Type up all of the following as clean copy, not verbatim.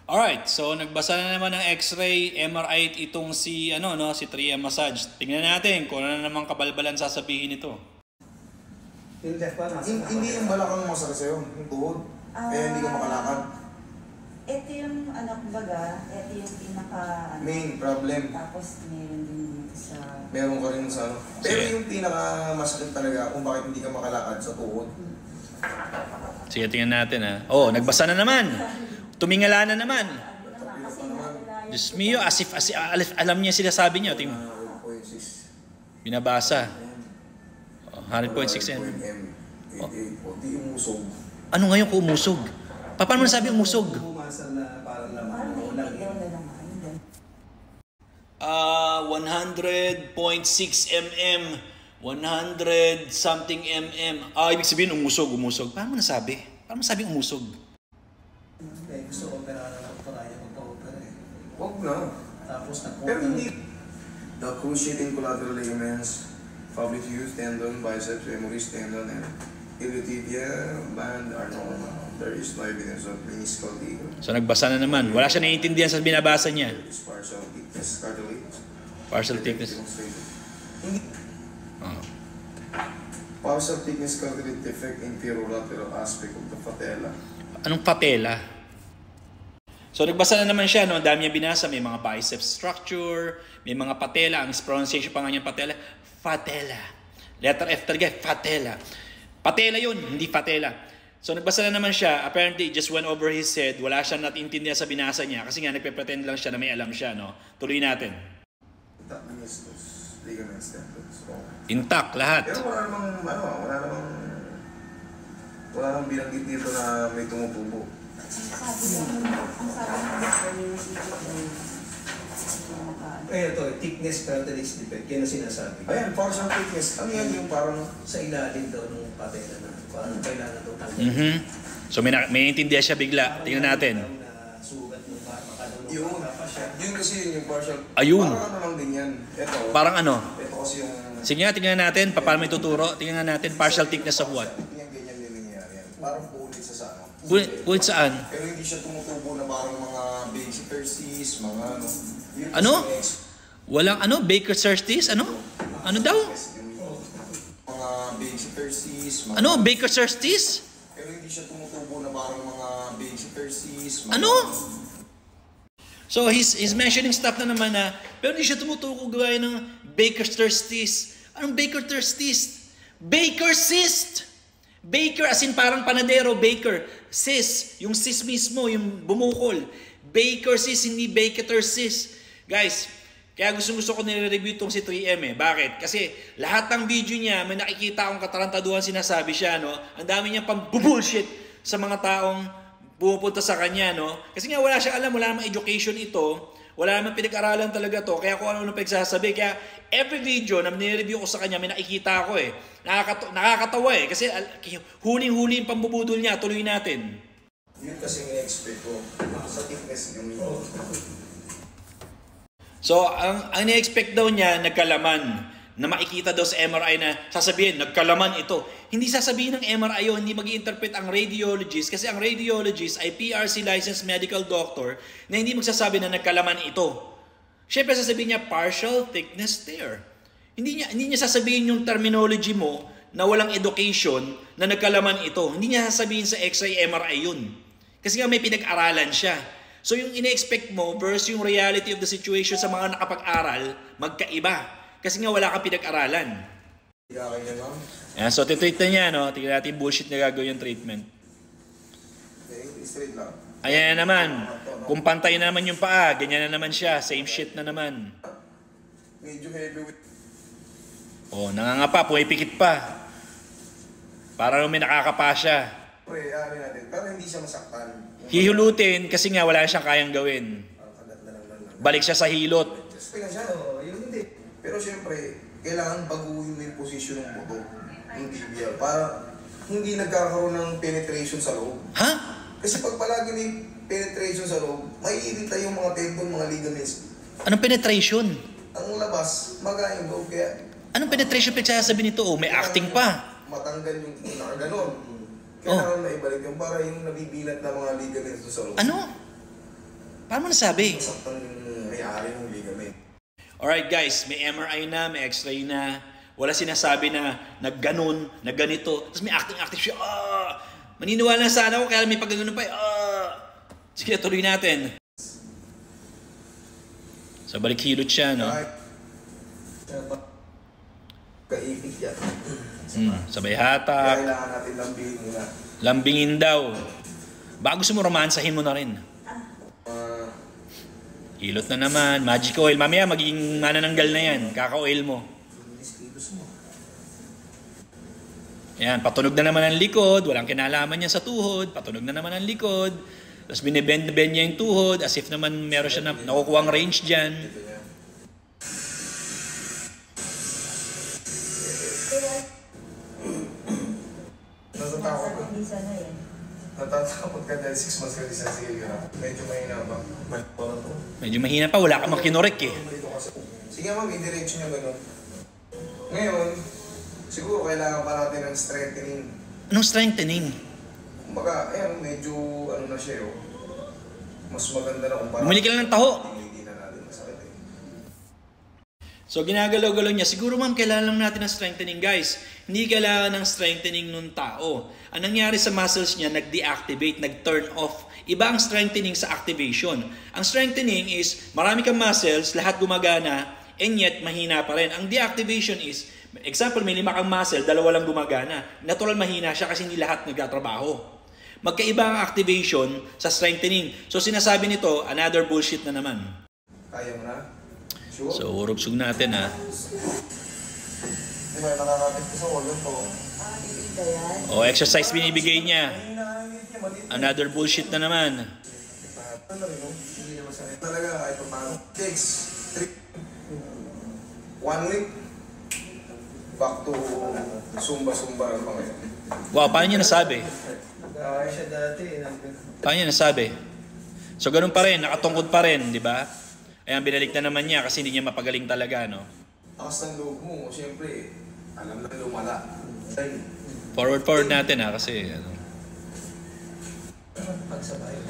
Alright, so nagbasa na naman ng X-ray, MRI itong si 3M Massage. Tingnan natin kung ano na naman kabalbalan sasabihin nito. Hindi yung balakang masakit sa'yo, yung tuhod. Kaya hindi ka makalakad. Ito yung kumbaga, ito yung pinaka main problem. Tapos meron din sa meron ka rin sa Pero yung pinaka masakit talaga kung bakit hindi ka makalakad sa tuhod. Sige, tingnan natin ha. Oh, nagbasa na naman. Tumingala na naman. Diyos mio, as if alam niya sinasabi niyo. Tingnan. 100.6. Binabasa. 100.6 m. Di umusog. Ano ngayon kung umusog? Paano mo nasabi umusog? Bumasal na parang laman. 100.6 mm. 100 something mm. Ibig sabihin umusog. Paano mo nasabi? Paano mo nasabing umusog? Gusto ko operahan na operahan yung magpa-opera eh. Huwag na. Tapos pero hindi. The cruciate collateral ligaments, fabric tendon, biceps, femoris tendon, and iliotibial band are normal. There is no evidence of meniscal tear. So nagbasa na naman. Wala siya naiintindihan sa binabasa niya. Partial thickness cartilage. Partial thickness. Hindi. Partial thickness cartilage defect inferior lateral aspect of the patella. Anong patella? So nagbasa na naman siya, no? Ang dami niya binasa. May mga biceps structure, may mga patella. Ang pronunciation pa nga niya patella. Patella. Letter F talaga, patella. Patella yun, hindi patella. So nagbasa na naman siya. Apparently, just went over his head. Wala siyang natintindihan sa binasa niya. Kasi nga, nagpe-pretend lang siya na may alam siya, no? Tuloy natin. Intact lahat. Pero wala namang binanggit dito na may tumutubo. Ito, thickness cartilage defect. Yan ang sinasabi. Ayan, partial thickness. Ano yan yung parang sa ilalim daw ng patela na parang kailangan daw tanggalin. So may intindihan siya bigla. Tingnan natin. Sugat ng yun kasi yung partial. Ayun. Parang ano lang din yan. Ito. Parang ano? Ito kasi yung... Sige nga, tingnan natin. Paano may tuturo? Tingnan natin. Partial thickness of what? Ganyan din nangyayari yan. Parang punit sa ano. Punit saan? Pero hindi siya tumutubo na parang mga basic percies, mga ano. Ano? Walang ano? Baker Surtees? Ano? Ano daw? Mga basic percies, mga... Ano? Baker Surtees? Pero hindi siya tumutubo na parang mga basic percies, mga... Ano? So he's mentioning stuff na naman na pero hindi siya tumutuko gaya ng Baker Surtees. Anong Baker Surtees? Baker cyst! Baker as in parang panadero, baker. Cyst, yung cyst mismo, yung bumukol. Baker cyst, hindi Baker cyst. Guys, kaya gusto ko nire-review itong si 3M eh. Bakit? Kasi lahat ng video niya, may nakikita akong katarantaduhan sinasabi siya, no? Ang dami niyang pang-bullshit sa mga taong pumupunta sa kanya, no? Kasi nga wala siyang alam, wala namang education ito, wala namang pinag-aralan talaga to, kaya kung ano pinagsasabi. Kaya every video na nire-review ko sa kanya, may nakikita ako eh. Nakakatawa eh, kasi huling-huli yung pambubudol niya, tuloy natin. Yun kasi i-expect ko sa thickness ng ito. So, ang ni-expect daw niya, nagkalaman. Na makikita daw sa MRI na sasabihin, nagkalaman ito. Hindi sasabihin ng MRI yun, hindi mag-i-interpret ang radiologist kasi ang radiologist ay PRC licensed medical doctor na hindi magsasabi na nagkalaman ito. Siyempre sasabihin niya, partial thickness tear. Hindi niya sasabihin yung terminology mo na walang education na nagkalaman ito. Hindi niya sasabihin sa X-ray MRI yun. Kasi nga may pinag-aralan siya. So yung ine-expect mo versus yung reality of the situation sa mga nakapag-aral, magkaiba. Kasi nga wala kang pinag-aralan. Yeah, so titreat na niya, no? Tingnan natin bullshit na gagawin yung treatment. Straight lang. Ayan na naman. Kung pantay na naman yung paa, ganyan na naman siya. Same shit na naman. Medyo heavy with... Oh, nangangapa, pumipikit pa. Para may nakakapa siya. Natin, pero hindi siya masaktan. Hihulutin kasi nga wala siyang kayang gawin. Balik siya sa hilot. Kaya siya, yun hindi. Pero siyempre, kailangan baguhin mo yung posisyon ng buto, yung tibia, para hindi nagkakaroon ng penetration sa loob. Ha? Kasi pag palagi may penetration sa loob, may irita yung mga tendon, mga ligaments. Anong penetration? Ang labas, maga yung loob, kaya... Anong penetration pinagsasabi nito? Oh, may acting pa. Matanggal yung nakaganon. Kailangan na ibalik yung para yung nabibilat na mga ligaments sa loob. Ano? Paano mo nasabi? Saktan yung may-ari ng ligament. Alright guys, may MRI na, may X-ray na. Wala sinasabi na nagganon, nagganito. Tapos may acting siya. Maniniwala na sana ako kaya may pagganon pa. Sige, tuloy natin. So balik hilot siya, no? Kaipit yan. Sabay hatak. Kailangan natin lambingin muna. Lambingin daw. Baka gusto mo romansahin mo na rin. Hilot na naman. Magic oil. Mamaya magiging manananggal na yan. Kaka-oil mo. Yan. Patunog na naman ang likod. Walang kinalaman niya sa tuhod. Patunog na naman ang likod. Tapos binibend niya yung tuhod as if naman meron siya nakukuha ang range dyan. Natatakot ka. Natatakot ka dahil 6 months ka di sa sige ka. Medyo mahina ba? Medyo mahina pa. Wala ka makinorek eh. Sige ma'am, i-diretso niya gano'n. Ngayon, siguro kailangan pa natin ng strengthening. Anong strengthening? Kumbaga, ayan, medyo ano na siya yun. Mas maganda na kumpara. Bumili ka lang ng taho. Hindi na natin masakit eh. So ginagalaw-galaw niya. Siguro ma'am, kailangan lang natin ng strengthening guys. Hindi kailangan ng strengthening nung tao. Ang nangyari sa muscles niya, nag-deactivate, nag-turn off. Iba ang strengthening sa activation. Ang strengthening is, marami kang muscles, lahat gumagana, and yet mahina pa rin. Ang deactivation is, example, may 5 kang muscle, 2 lang gumagana. Natural mahina siya kasi hindi lahat nagtatrabaho. Magkaiba ang activation sa strengthening. So sinasabi nito, another bullshit na naman. Kaya mo na? Sure? So urugsog natin ha. Di ba, nakakapit ko sa wall po. O exercise binibigay niya. Another bullshit na naman. Talaga, kahit pa paano. Takes 1 week. Back to Zumba lang pa ngayon. Wow, paano niya nasabi? Nag-aaway siya dati. Paano niya nasabi? So ganun pa rin, nakatungkod pa rin, di ba? Ayan, binalik na naman niya kasi hindi niya mapagaling talaga, no? Takas ng loob mo, siyempre, alam na lumala. Forward natin ha, kasi ano.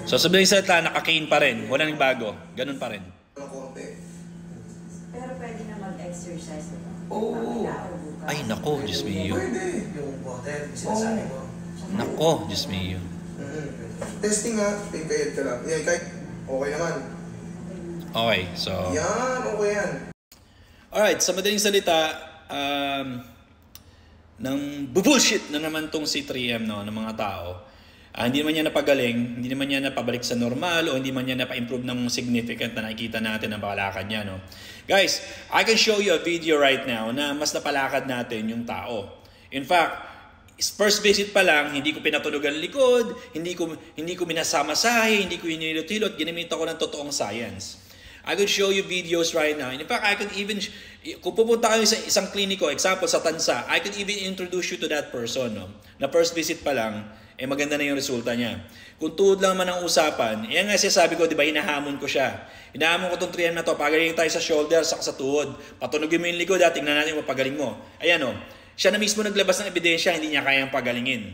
So sabihin sa salita, naka-cane pa rin, walang nagbago, ganun pa rin. Ng konti. Pero pwede na mag-exercise. Oo. Ay, nako, Diyos mio. Pwede. Yung water, sinasabi mo. Nako, Diyos mio. Testing nga, pagkayad ka lang. Yeah, kahit okay naman. Okay, so... Yan, okay yan. Alright, sa madaling salita, ng bullshit na naman tong si 3M, no, ng mga tao. Hindi naman niya napagaling, hindi naman niya napabalik sa normal, o hindi man niya napa-improve ng significant na nakikita natin ang palakad niya, no. Guys, I can show you a video right now na mas napalakad natin yung tao. In fact, first visit pa lang, hindi ko pinatunog ang likod, hindi ko minasamasahe, hindi ko hinilot-hilot, ginamit ako ng totoong science. I could show you videos right now. In fact, I could even, kung pupunta kayo sa isang kliniko, example sa Tansa, I could even introduce you to that person, no? Na first visit pa lang, maganda na yung resulta niya. Kung tuhod lang man ang usapan, yan nga sabi ko, di ba, hinahamon ko siya. Hinahamon ko itong 3M na to, pagaling tayo sa shoulder, sa tuhod. Patunogin mo yung likod, tingnan natin kung pagaling mo. Ayan o, siya na mismo naglabas ng ebidensya, hindi niya kayang pagalingin.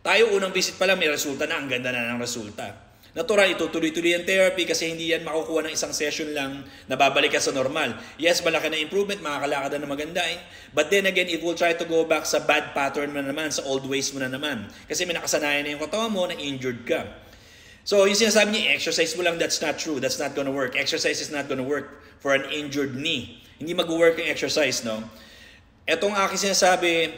Tayo unang visit pa lang, may resulta na, ang ganda na ng resulta. Natural, ito tuloy-tuloy ang therapy kasi hindi yan makukuha ng isang session lang na babalik ka sa normal. Yes, malaki na improvement, makakalakad na maganda eh. But then again, it will try to go back sa bad pattern mo na naman, sa old ways mo na naman. Kasi may nakasanayan na yung katawan mo na injured ka. So, yung sinasabi niya, exercise mo lang, that's not true. That's not gonna work. Exercise is not gonna work for an injured knee. Hindi mag-work yung exercise, no? Etong aking sinasabi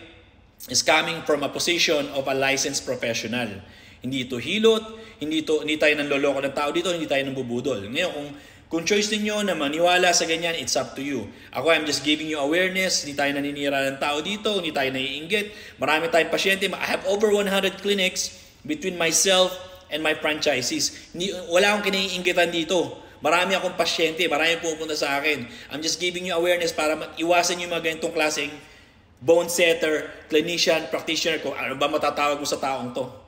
is coming from a position of a licensed professional. Hindi ito hilot, hindi tayo nanloloko ng tao dito, hindi tayo nambubudol. Ngayon, kung choice ninyo na maniwala sa ganyan, it's up to you. Ako, I'm just giving you awareness, hindi tayo naninira ng tao dito, hindi tayo naiinggit. Marami tayong pasyente. I have over 100 clinics between myself and my franchisees. Wala akong kinaiinggitan dito. Marami akong pasyente, marami pupunta sa akin. I'm just giving you awareness para iwasan yung mga ganitong klaseng bone setter, clinician, practitioner, kung ano ba matatawag mo sa taong to.